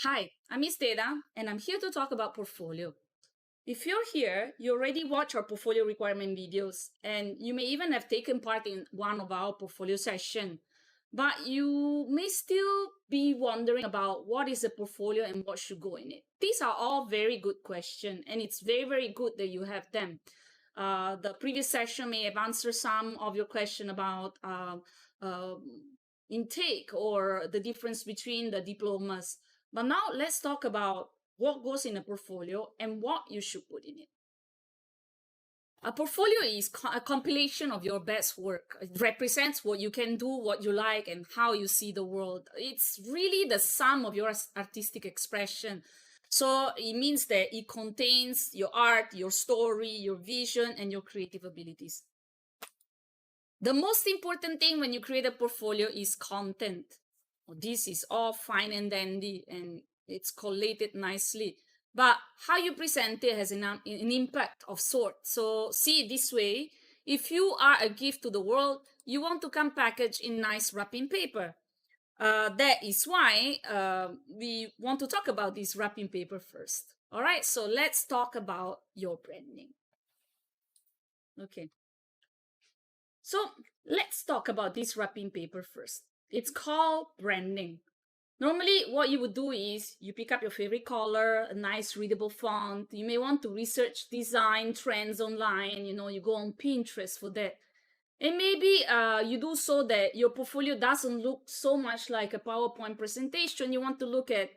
Hi, I'm Miss Deda, and I'm here to talk about portfolio. If you're here, you already watch our portfolio requirement videos, and you may even have taken part in one of our portfolio session. But you may still be wondering about what is a portfolio and what should go in it. These are all very good questions, and it's very, very good that you have them. The previous session may have answered some of your question about uh, intake or the difference between the diplomas. But now let's talk about what goes in a portfolio and what you should put in it. A portfolio is a compilation of your best work. It represents what you can do, what you like, and how you see the world. It's really the sum of your artistic expression. So it means that it contains your art, your story, your vision, and your creative abilities. The most important thing when you create a portfolio is content. This is all fine and dandy and it's collated nicely, but how you present it has an impact of sort. So see it this way: if you are a gift to the world, you want to come packaged in nice wrapping paper. That is why we want to talk about this wrapping paper first. All right, so let's talk about your branding. Okay, so let's talk about this wrapping paper first. It's called branding. Normally, what you would do is you pick up your favorite color, a nice readable font. You may want to research design trends online. You go on Pinterest for that. And maybe you do so that your portfolio doesn't look so much like a PowerPoint presentation. You want to look at,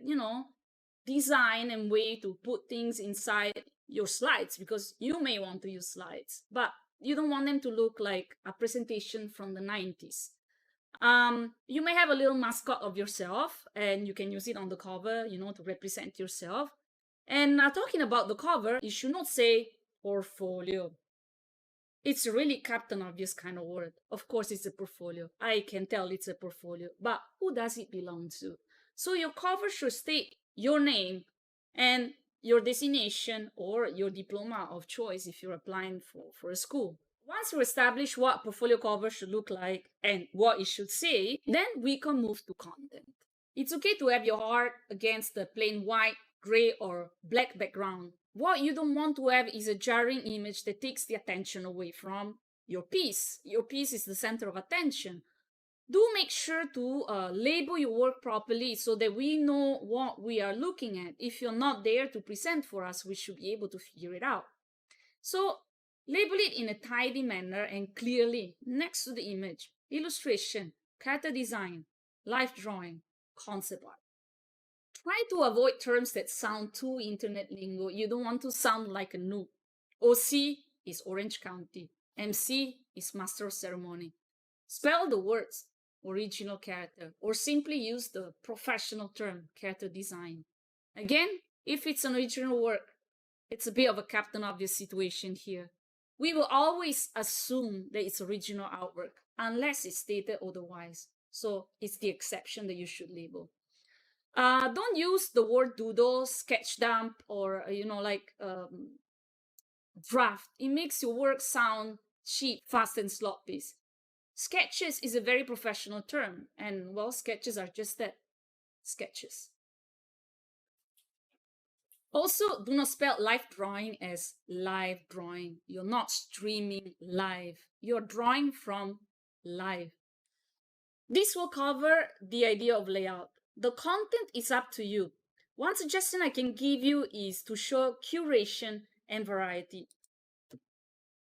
design and way to put things inside your slides because you may want to use slides, but you don't want them to look like a presentation from the 90s. You may have a little mascot of yourself and you can use it on the cover, to represent yourself. And talking about the cover, you should not say portfolio. It's really Captain Obvious kind of word. Of course, it's a portfolio. I can tell it's a portfolio, but who does it belong to? So your cover should state your name and your designation or your diploma of choice if you're applying for a school. Once you establish what portfolio cover should look like and what it should say, then we can move to content. It's okay to have your heart against the plain white, gray, or black background. What you don't want to have is a jarring image that takes the attention away from your piece. Your piece is the center of attention. Do make sure to label your work properly so that we know what we are looking at. If you're not there to present for us, we should be able to figure it out. So label it in a tidy manner and clearly next to the image: illustration, character design, life drawing, concept art. Try to avoid terms that sound too internet lingo. You don't want to sound like a noob. OC is Orange County. MC is Master of Ceremony. Spell the words original character or simply use the professional term character design. Again, if it's an original work, it's a bit of a Captain Obvious situation here. We will always assume that it's original artwork unless it's stated otherwise. So it's the exception that you should label. Don't use the word doodle, sketch dump, or draft. It makes your work sound cheap, fast, and sloppy. Sketches is a very professional term, and well, sketches are just that, sketches. Also, do not spell live drawing as live drawing. You're not streaming live. You're drawing from live. This will cover the idea of layout. The content is up to you. One suggestion I can give you is to show curation and variety.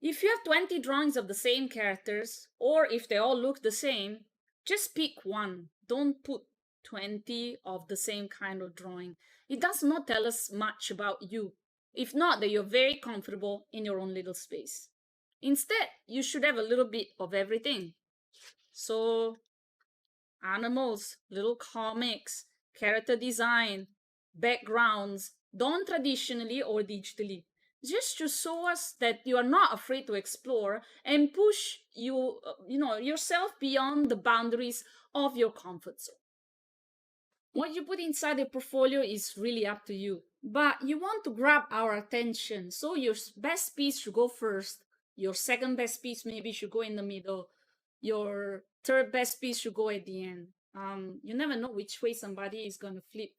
If you have 20 drawings of the same characters, or if they all look the same, just pick one. Don't put 20 of the same kind of drawing. It does not tell us much about you, if not that you're very comfortable in your own little space. Instead, you should have a little bit of everything. So, animals, little comics, character design, backgrounds, done traditionally or digitally, just to show us that you are not afraid to explore and push yourself beyond the boundaries of your comfort zone. What you put inside a portfolio is really up to you, but you want to grab our attention, so your best piece should go first, your second best piece maybe should go in the middle, your third best piece should go at the end. You never know which way somebody is going to flip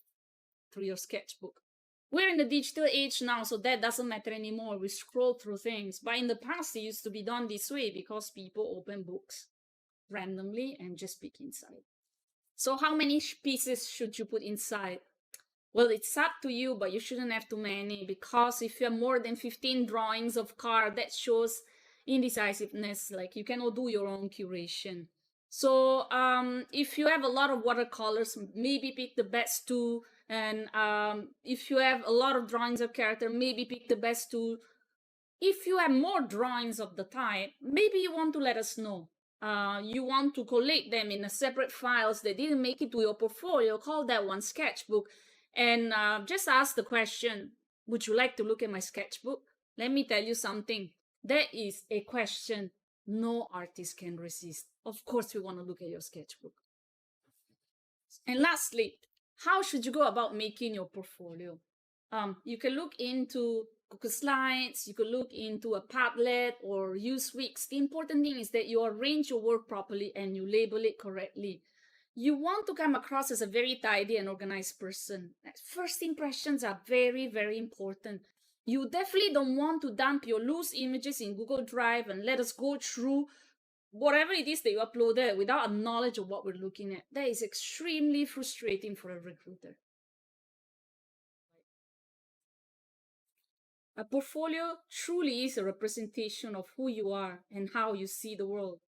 through your sketchbook. We're in the digital age now, so that doesn't matter anymore. We scroll through things. But in the past, it used to be done this way because people open books randomly and just pick inside. So how many pieces should you put inside? Well, it's up to you, but you shouldn't have too many, because if you have more than 15 drawings of car, that shows indecisiveness. Like, you cannot do your own curation. So if you have a lot of watercolors, maybe pick the best two. And if you have a lot of drawings of character, maybe pick the best two. If you have more drawings of the type, maybe you want to let us know. You want to collate them in a separate files that didn't make it to your portfolio, call that one sketchbook. And just ask the question, would you like to look at my sketchbook? Let me tell you something. That is a question no artist can resist. Of course, we want to look at your sketchbook. And lastly, how should you go about making your portfolio? You can look into Google Slides, you could look into a Padlet or use Wix. The important thing is that you arrange your work properly and you label it correctly. You want to come across as a very tidy and organized person. First impressions are very, very important. You definitely don't want to dump your loose images in Google Drive and let us go through whatever it is that you uploaded without a knowledge of what we're looking at. That is extremely frustrating for a recruiter. A portfolio truly is a representation of who you are and how you see the world.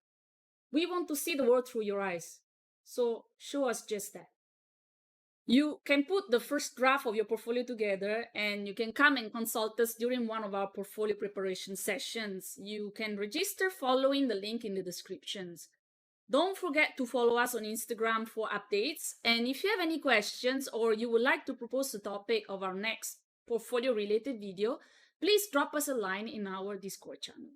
We want to see the world through your eyes. So show us just that. You can put the first draft of your portfolio together and you can come and consult us during one of our portfolio preparation sessions. You can register following the link in the descriptions. Don't forget to follow us on Instagram for updates. And if you have any questions or you would like to propose the topic of our next portfolio related video, please drop us a line in our Discord channel.